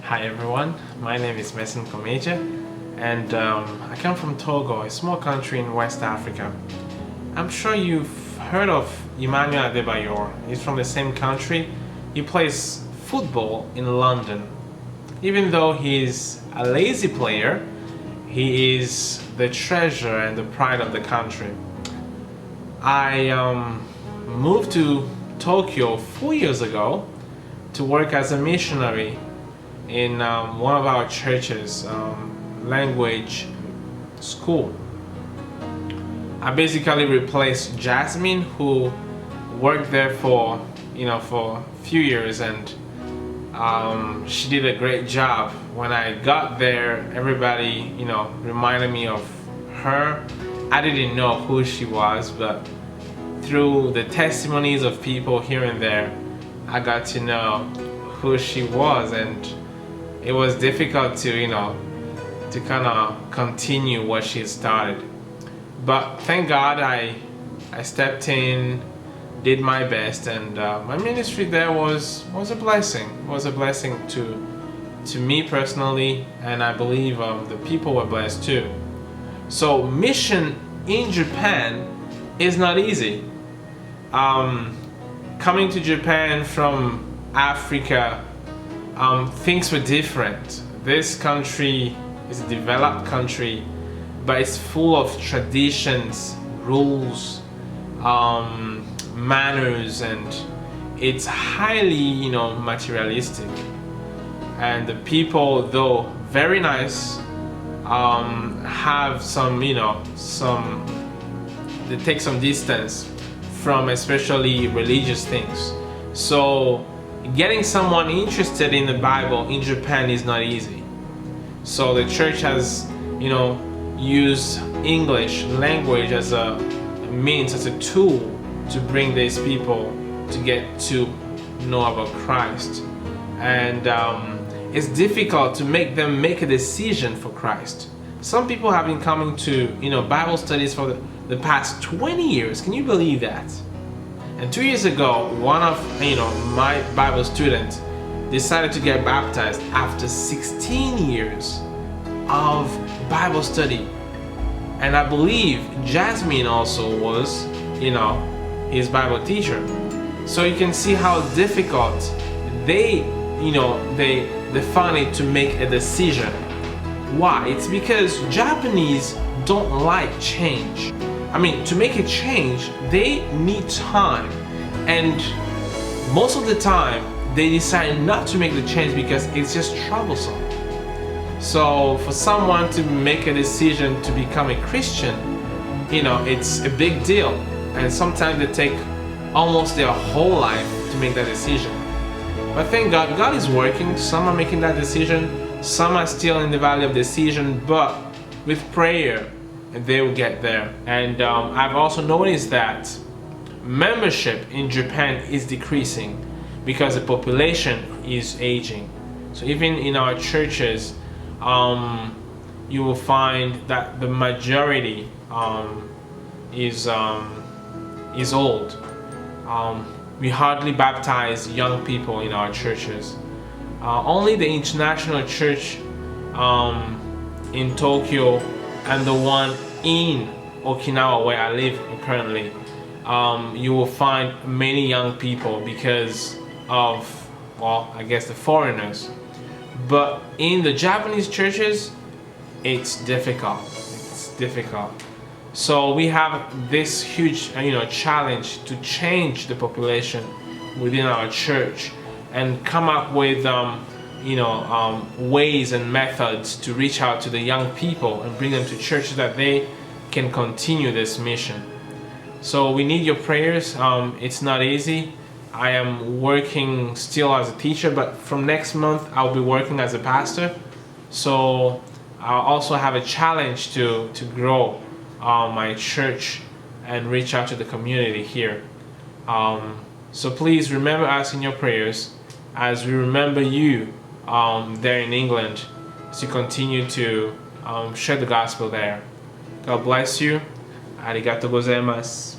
Hi everyone, my name is Messin Komeja and I come from Togo, a small country in West Africa. I'm sure you've heard of Emmanuel Adebayor. He's from the same country. He plays football in London. Even though he's a lazy player, he is the treasure and the pride of the country. I moved to Tokyo 4 years ago to work as a missionary in one of our churches, language school. I basically replaced Jasmine, who worked there for a few years, and she did a great job. When I got there, everybody reminded me of her. I didn't know who she was, but through the testimonies of people here and there, I got to know who she was, and it was difficult to kind of continue what she started. But thank God I stepped in, did my best, and my ministry there was a blessing. It was a blessing to me personally, and I believe the people were blessed too. So mission in Japan is not easy. Coming to Japan from Africa, things were different. This country is a developed country, but it's full of traditions, rules, manners, and it's highly materialistic. And the people, though very nice, have they take some distance from especially religious things. So getting someone interested in the Bible in Japan is not easy. So the church has used English language as a means, as a tool to bring these people to get to know about Christ. And it's difficult to make them make a decision for Christ. Some people have been coming to Bible studies for the past 20 years. Can you believe that? And 2 years ago, one of my Bible students decided to get baptized after 16 years of Bible study. And I believe Jasmine also was his Bible teacher. So you can see how difficult they find it to make a decision. Why? It's because Japanese don't like change. I mean, to make a change, they need time. And most of the time, they decide not to make the change because it's just troublesome. So for someone to make a decision to become a Christian, it's a big deal. And sometimes they take almost their whole life to make that decision. But thank God, God is working. Some are making that decision. Some are still in the valley of decision, but with prayer, they will get there. And I've also noticed that membership in Japan is decreasing because the population is aging. So even in our churches, you will find that the majority is old. We hardly baptize young people in our churches. Only the international church in Tokyo and the one in Okinawa, where I live currently, you will find many young people because of, I guess, the foreigners. But in the Japanese churches, it's difficult. It's difficult. So we have this huge, challenge to change the population within our church and come up with, ways and methods to reach out to the young people and bring them to church so that they can continue this mission. So we need your prayers. It's not easy. I am working still as a teacher, but from next month I'll be working as a pastor. So I'll also have a challenge to grow my church and reach out to the community here. So please remember us in your prayers as we remember you there in England as you continue to share the gospel there. God bless you. Arigatou gozaimasu.